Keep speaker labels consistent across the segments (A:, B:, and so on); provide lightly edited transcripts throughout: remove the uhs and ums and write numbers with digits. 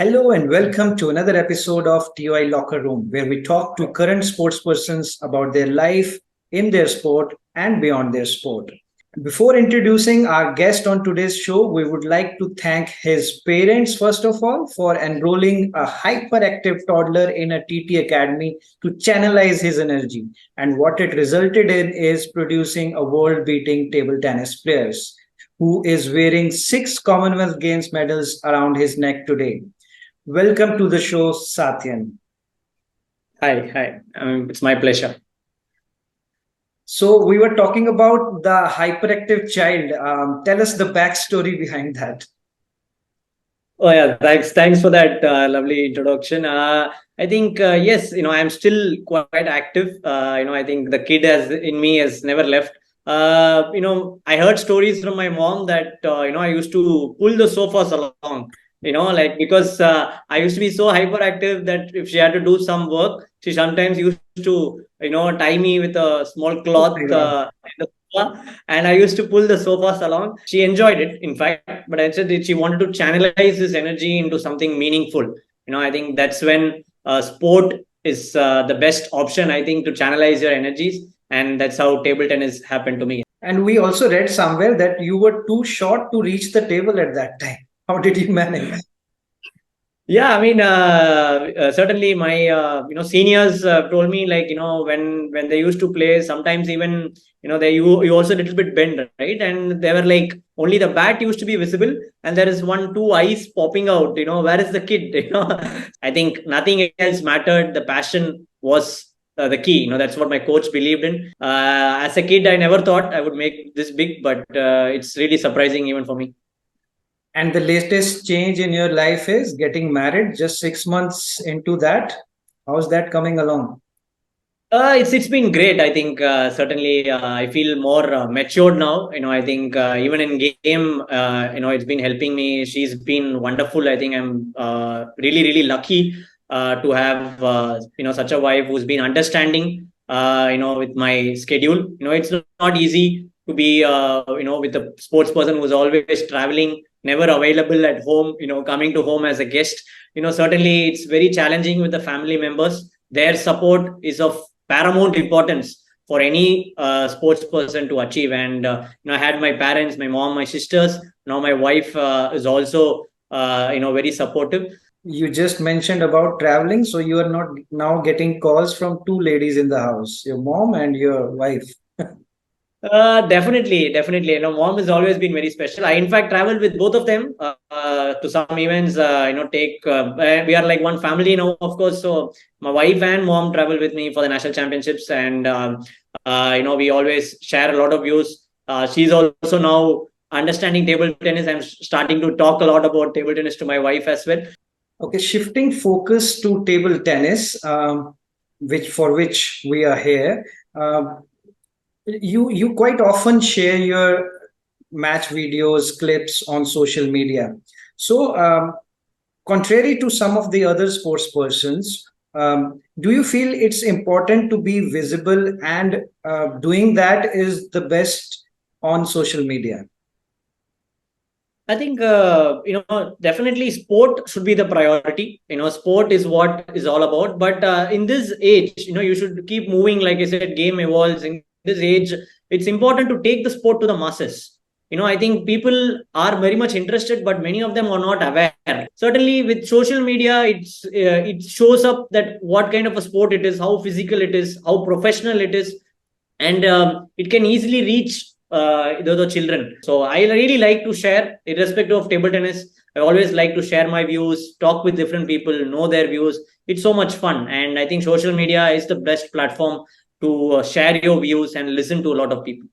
A: Hello and welcome to another episode of TOI Locker Room, where we talk to current sportspersons about their life in their sport and beyond their sport. Before introducing our guest on today's show, we would like to thank his parents, first of all, for enrolling a hyperactive toddler in a TT academy to channelize his energy. And what it resulted in is producing a world beating table tennis players who is wearing 6 Commonwealth Games medals around his neck today. Welcome to the show, Sathiyan.
B: Hi. It's my pleasure.
A: So we were talking about the hyperactive child. Tell us the backstory behind that.
B: Oh yeah, thanks for that lovely introduction. I think yes, I'm still quite active. I think the kid has in me has never left. I heard stories from my mom that I used to pull the sofas along. Like because I used to be so hyperactive that if she had to do some work, she sometimes used to tie me with a small
A: Oh
B: cloth
A: my God.
B: in the sofa, and I used to pull the sofas along. She enjoyed it, in fact, but I said that she wanted to channelize this energy into something meaningful. I think that's when sport is the best option, I think, to channelize your energies. And that's how table tennis happened to me.
A: And we also read somewhere that you were too short to reach the table at that time. How did you manage?
B: Yeah, I mean, certainly my seniors told me, like, when they used to play, sometimes even you also a little bit bend, right? And they were like, only the bat used to be visible, and there is two eyes popping out. Where is the kid? I think nothing else mattered. The passion was the key. That's what my coach believed in. As a kid, I never thought I would make this big, but it's really surprising even for me.
A: And the latest change in your life is getting married just 6 months into that. How's that coming along?
B: It's been great. I think certainly I feel more matured now. I think even in game, it's been helping me. She's been wonderful. I think I'm really lucky to have such a wife who's been understanding. With my schedule. It's not easy to be with a sports person who's always traveling, never available at home. Coming to home as a guest. Certainly it's very challenging with the family members. Their support is of paramount importance for any sports person to achieve. And I had my parents, my mom, my sisters. Now my wife is also very supportive.
A: You just mentioned about traveling, so you are not now getting calls from two ladies in the house, your mom and your wife.
B: Definitely. Mom has always been very special. I, in fact, traveled with both of them to some events. We are like one family now, of course. So my wife and mom travel with me for the national championships, and we always share a lot of views. She's also now understanding table tennis. I'm starting to talk a lot about table tennis to my wife as well.
A: Okay, shifting focus to table tennis, which we are here. You quite often share your match videos, clips on social media. So, contrary to some of the other sports persons, do you feel it's important to be visible and doing that is the best on social media?
B: I think definitely sport should be the priority. Sport is what is all about. But in this age, you should keep moving. Like I said, game evolves. In this age, it's important to take the sport to the masses. I think people are very much interested, but many of them are not aware. Certainly, with social media, it shows up that what kind of a sport it is, how physical it is, how professional it is, and it can easily reach the children. So I really like to share, irrespective of table tennis. I always like to share my views, talk with different people, know their views. It's so much fun, and I think social media is the best platform to share your views and listen to a lot of people.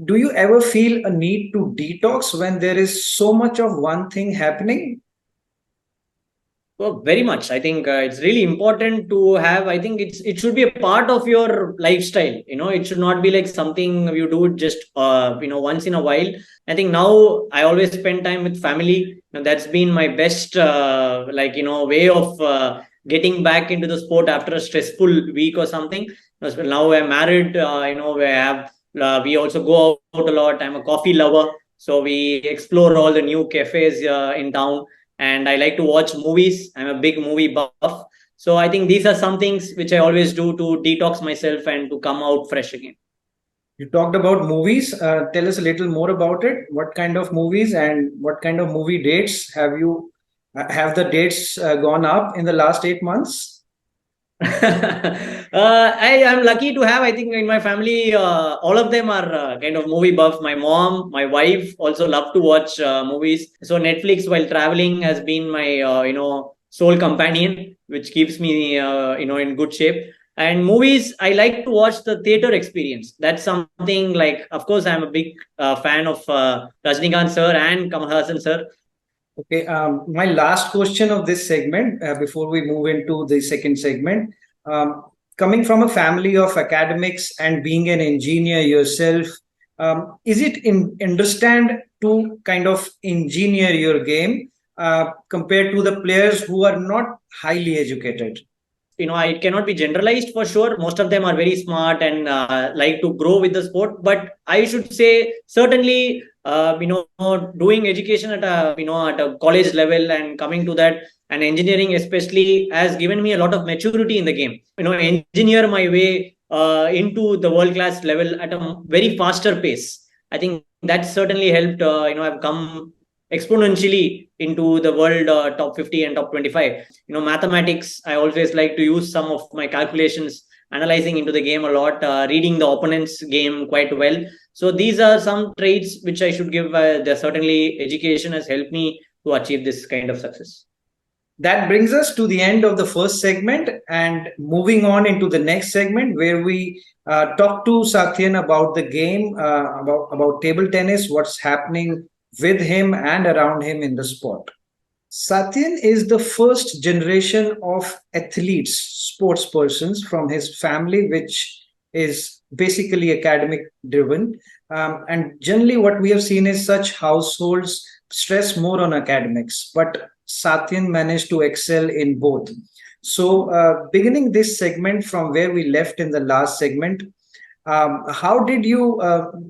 A: Do you ever feel a need to detox when there is so much of one thing happening?
B: Well, very much. I think it's really important to have. I think it should be a part of your lifestyle. It should not be like something you do just once in a while. I think now I always spend time with family. That's been my best way of getting back into the sport after a stressful week or something. Now I'm married. We also go out a lot. I'm a coffee lover, so we explore all the new cafes in town. and I like to watch movies. I'm a big movie buff. So I think these are some things which I always do to detox myself and to come out fresh again.
A: You talked about movies. Tell us a little more about it. What kind of movies and what kind of movie dates have the dates gone up in the last 8 months?
B: I am lucky to have, I think, in my family, all of them are kind of movie buff. My mom, my wife also love to watch movies. So Netflix while traveling has been my, sole companion, which keeps me, in good shape. And movies, I like to watch the theater experience. That's something like, of course, I'm a big fan of Rajinikanth sir and Kamal sir.
A: Okay, my last question of this segment before we move into the second segment. Um, Coming from a family of academics and being an engineer yourself, is it understand to kind of engineer your game compared to the players who are not highly educated?
B: It cannot be generalized for sure. Most of them are very smart and like to grow with the sport, but I should say certainly doing education at a college level and coming to that, and engineering especially has given me a lot of maturity in the game. Engineer my way into the world class level at a very faster pace. I think that certainly helped. I've come exponentially into the world top 50 and top 25. Mathematics, I always like to use some of my calculations, analyzing into the game a lot, reading the opponent's game quite well. So these are some traits which I should give. Certainly education has helped me to achieve this kind of success.
A: That brings us to the end of the first segment and moving on into the next segment where we talk to Sathiyan about the game, about table tennis, what's happening with him and around him in the sport. Sathiyan is the first generation of athletes, sports persons from his family, which is basically academic driven. And generally, what we have seen is such households stress more on academics, but Sathiyan managed to excel in both. So, beginning this segment from where we left in the last segment, how did you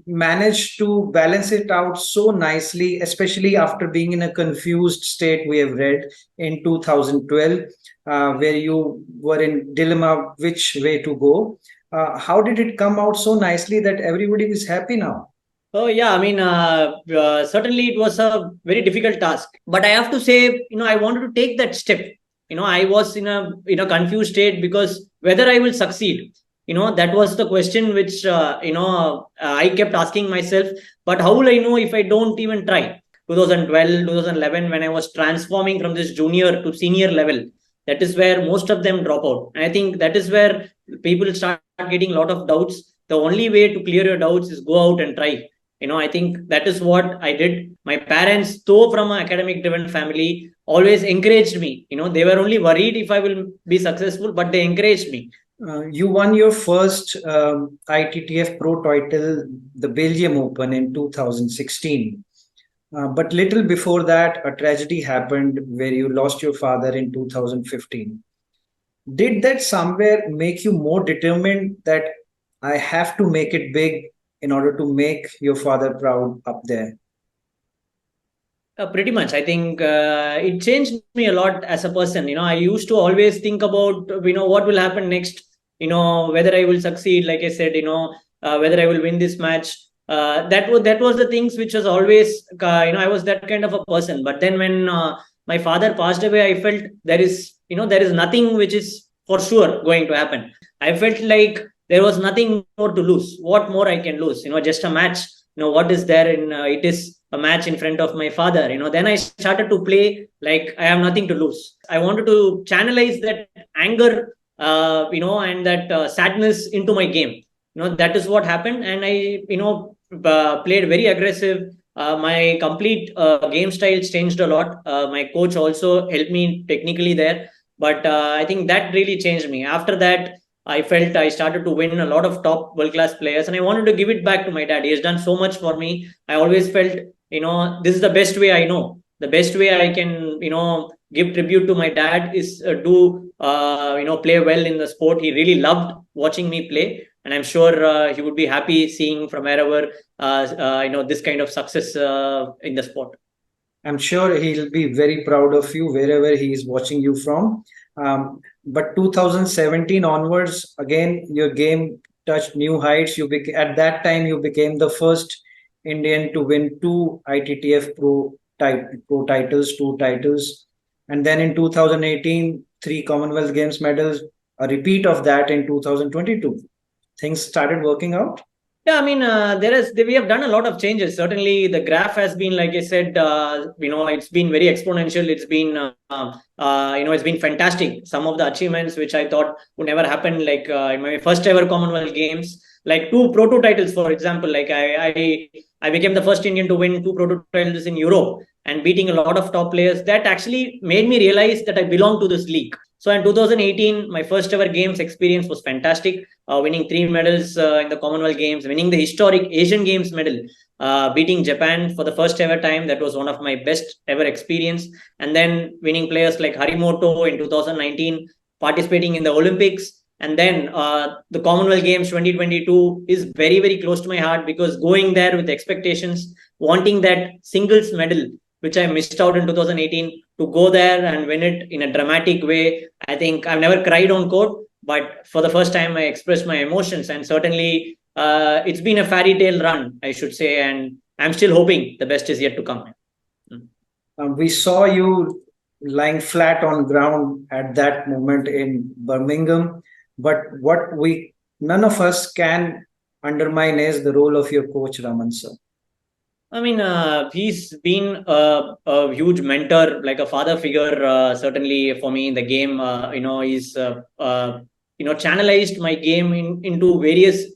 A: manage to balance it out so nicely, especially after being in a confused state? We have read in 2012, where you were in dilemma which way to go. How did it come out so nicely that everybody is happy now?
B: Oh yeah, I mean, certainly it was a very difficult task. But I have to say, I wanted to take that step. I was in a confused state because whether I will succeed, that was the question which I kept asking myself. But how will I know if I don't even try? 2012, 2011, when I was transforming from this junior to senior level, that is where most of them drop out. And I think that is where people start getting a lot of doubts. The only way to clear your doubts is go out and try. I think that is what I did. My parents, though from an academic driven family, always encouraged me. They were only worried if I will be successful, but they encouraged me.
A: You won your first ITTF Pro title, the Belgium Open in 2016. But little before that, a tragedy happened where you lost your father in 2015. Did that somewhere make you more determined that I have to make it big in order to make your father proud up there?
B: Pretty much. I think it changed me a lot as a person. I used to always think about, what will happen next, whether I will succeed, like I said, whether I will win this match. That was the things which was always, I was that kind of a person. But then when my father passed away, I felt there is nothing which is for sure going to happen. I felt like there was nothing more to lose. What more I can lose? Just a match. What is there in it is a match in front of my father. Then I started to play like I have nothing to lose. I wanted to channelize that anger, and that sadness into my game. That is what happened, and I played very aggressive. My complete game style changed a lot. My coach also helped me technically there, but I think that really changed me. After that, I felt I started to win a lot of top world class players, and I wanted to give it back to my dad. He has done so much for me. I always felt, this is the best way I know. The best way I can, give tribute to my dad is to, play well in the sport. He really loved watching me play, and I'm sure he would be happy seeing from wherever, this kind of success in the sport.
A: I'm sure he'll be very proud of you wherever he is watching you from. But 2017 onwards, again, your game touched new heights. At that time you became the first Indian to win two ITTF Pro titles, two titles, and then in 2018, three Commonwealth Games medals. A repeat of that in 2022. Things started working out.
B: Yeah, I mean, we have done a lot of changes. Certainly, the graph has been, like I said, it's been very exponential. It's been, it's been fantastic. Some of the achievements which I thought would never happen, like in my first ever Commonwealth Games, like two Proto titles, for example. Like I became the first Indian to win two Proto titles in Europe and beating a lot of top players. That actually made me realize that I belong to this league. So in 2018, my first ever games experience was fantastic, winning three medals in the Commonwealth Games, winning the historic Asian Games medal, beating Japan for the first ever time. That was one of my best ever experience. And then winning players like Harimoto in 2019, participating in the Olympics. And then the Commonwealth Games 2022 is very, very close to my heart because going there with expectations, wanting that singles medal, which I missed out in 2018, to go there and win it in a dramatic way. I think I've never cried on court, but for the first time, I expressed my emotions. And certainly, it's been a fairy tale run, I should say. And I'm still hoping the best is yet to come.
A: We saw you lying flat on ground at that moment in Birmingham. But what none of us can undermine is the role of your coach, Raman sir.
B: I mean, he's been a huge mentor, like a father figure, certainly for me in the game. He's channelized my game into various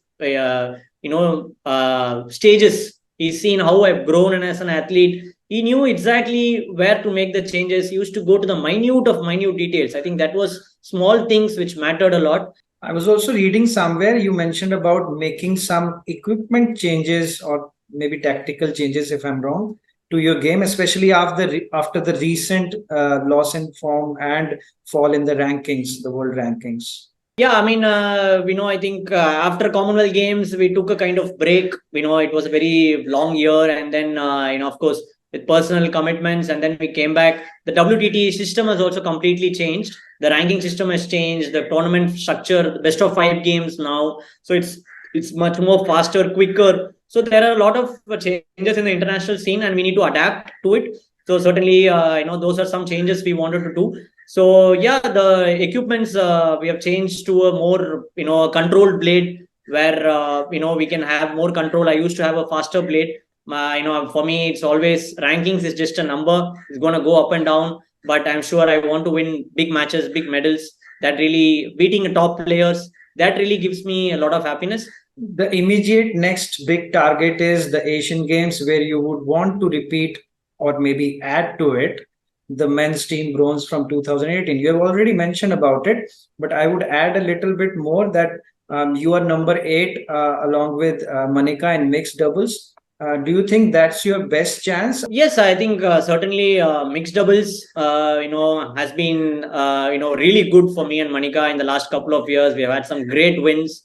B: stages. He's seen how I've grown as an athlete. He knew exactly where to make the changes. He used to go to the minute of minute details. I think that was small things which mattered a lot. I was also reading somewhere you mentioned about making some equipment changes or maybe tactical changes, if I'm wrong, to your game, especially after the recent loss in form and fall in the rankings, the world rankings. Yeah, I mean, I think after Commonwealth Games, we took a kind of break. It was a very long year, and then, of course, with personal commitments, and then we came back. The WTT system has also completely changed. The ranking system has changed. The tournament structure, the best of 5 games now. So it's much more faster, quicker. So there are a lot of changes in the international scene, and we need to adapt to it. So certainly, those are some changes we wanted to do. So yeah, the equipments we have changed to a more controlled blade where we can have more control. I used to have a faster blade. For me, it's always rankings is just a number. It's going to go up and down. But I'm sure I want to win big matches, big medals. That really beating the top players. That really gives me a lot of happiness. The immediate next big target is the Asian Games, where you would want to repeat or maybe add to it the men's team bronze from 2018. You have already mentioned about it, but I would add a little bit more that you are number 8 along with Manika in mixed doubles. Do you think that's your best chance? Yes, I think certainly mixed doubles, has been, really good for me and Manika in the last couple of years. We have had some great wins,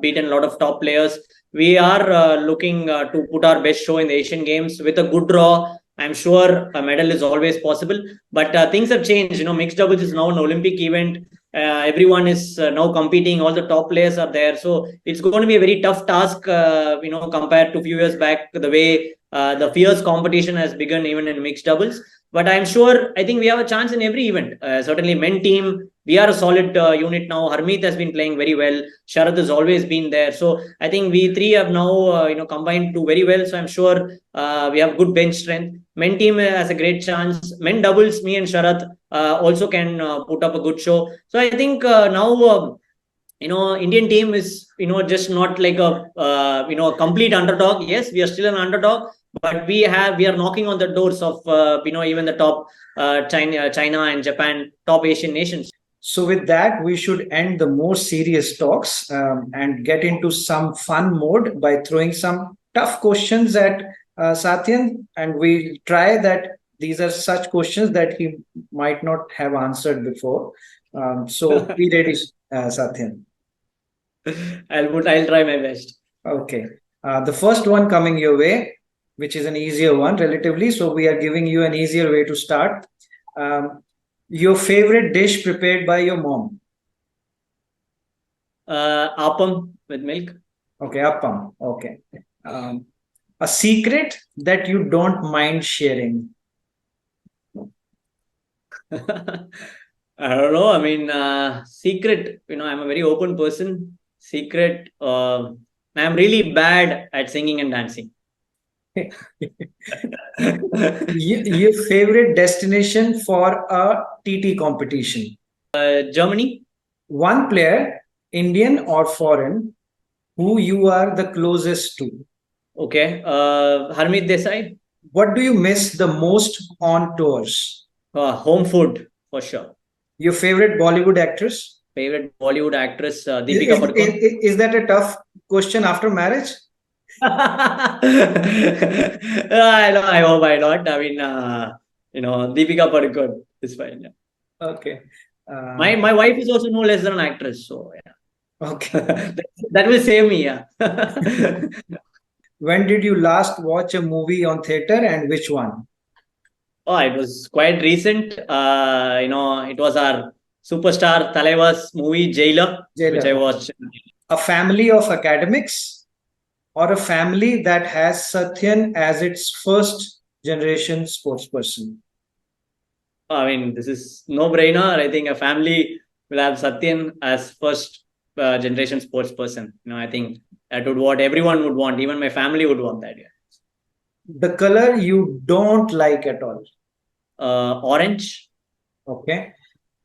B: beaten a lot of top players. We are looking to put our best show in the Asian Games with a good draw. I'm sure a medal is always possible, but things have changed. Mixed doubles is now an Olympic event. Everyone is now competing. All the top players are there, so it's going to be a very tough task. Compared to a few years back, the way the fierce competition has begun even in mixed doubles. But I'm sure, I think we have a chance in every event. Certainly, men team, we are a solid unit now. Harmeet has been playing very well. Sharath has always been there. So I think we three have now, combined to very well. So I'm sure we have good bench strength. Men team has a great chance. Men doubles, me and Sharath also can put up a good show. So I think now, Indian team is, just not like a complete underdog. Yes, we are still an underdog, but we are knocking on the doors of, even the top China and Japan, top Asian nations. So with that, we should end the more serious talks and get into some fun mode by throwing some tough questions at Sathiyan, and we'll try that. These are such questions that he might not have answered before. So be ready, Sathiyan. I'll try my best. Okay. The first one coming your way.
A: which is an easier one relatively. So we are giving you an easier way to start. Your favorite dish prepared by your mom?
B: Appam with milk.
A: Okay, appam. Okay. A secret that you don't mind sharing?
B: I don't know. I mean, secret, I'm a very open person. Secret, I'm really bad at singing and dancing.
A: Your favorite destination for a TT competition?
B: Germany.
A: One player, Indian or foreign, who you are the closest to?
B: Okay. Harmeet Desai.
A: What do you miss the most on tours?
B: Home food, for sure.
A: Your favorite Bollywood actress?
B: Favorite Bollywood actress, Deepika Padukone.
A: Is that a tough question after marriage?
B: I hope I not. I mean, Deepika Padukone is fine. Yeah.
A: Okay.
B: My wife is also no less than an actress, so yeah.
A: Okay.
B: that will save me. Yeah.
A: When did you last watch a movie on theater and which one?
B: Oh, it was quite recent. It was our superstar Talaiva's movie Jailer, which I watched.
A: A family of academics or a family that has Sathiyan as its first generation sportsperson?
B: I mean, this is no-brainer. I think a family will have Sathiyan as first generation sports person. I think that would what everyone would want. Even my family would want that. Yeah.
A: The color you don't like at all?
B: Orange.
A: Okay.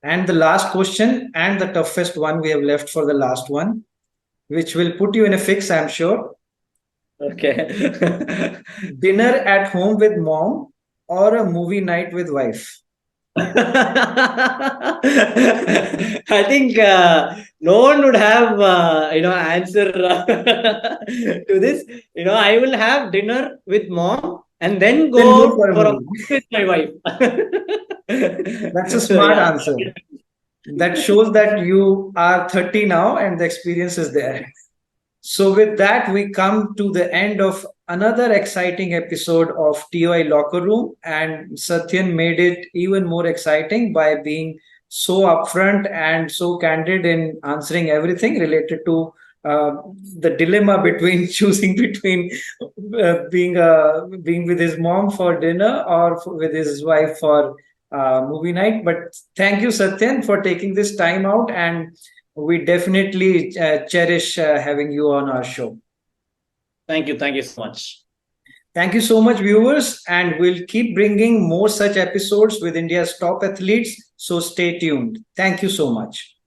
A: And the last question, and the toughest one we have left for the last one, which will put you in a fix, I'm sure.
B: Okay.
A: Dinner at home with mom or a movie night with wife?
B: I think no one would have answer to this. I will have dinner with mom and then go
A: for
B: for a
A: movie
B: with my wife.
A: That's a smart answer. That shows that you are 30 now and the experience is there. So with that, we come to the end of another exciting episode of TOI Locker Room, and Sathiyan made it even more exciting by being so upfront and so candid in answering everything related to the dilemma between choosing between being with his mom for dinner or with his wife for movie night. But thank you, Sathiyan, for taking this time out, and we definitely cherish having you on our show.
B: Thank you. Thank you so much.
A: Thank you so much, viewers. And we'll keep bringing more such episodes with India's top athletes. So stay tuned. Thank you so much.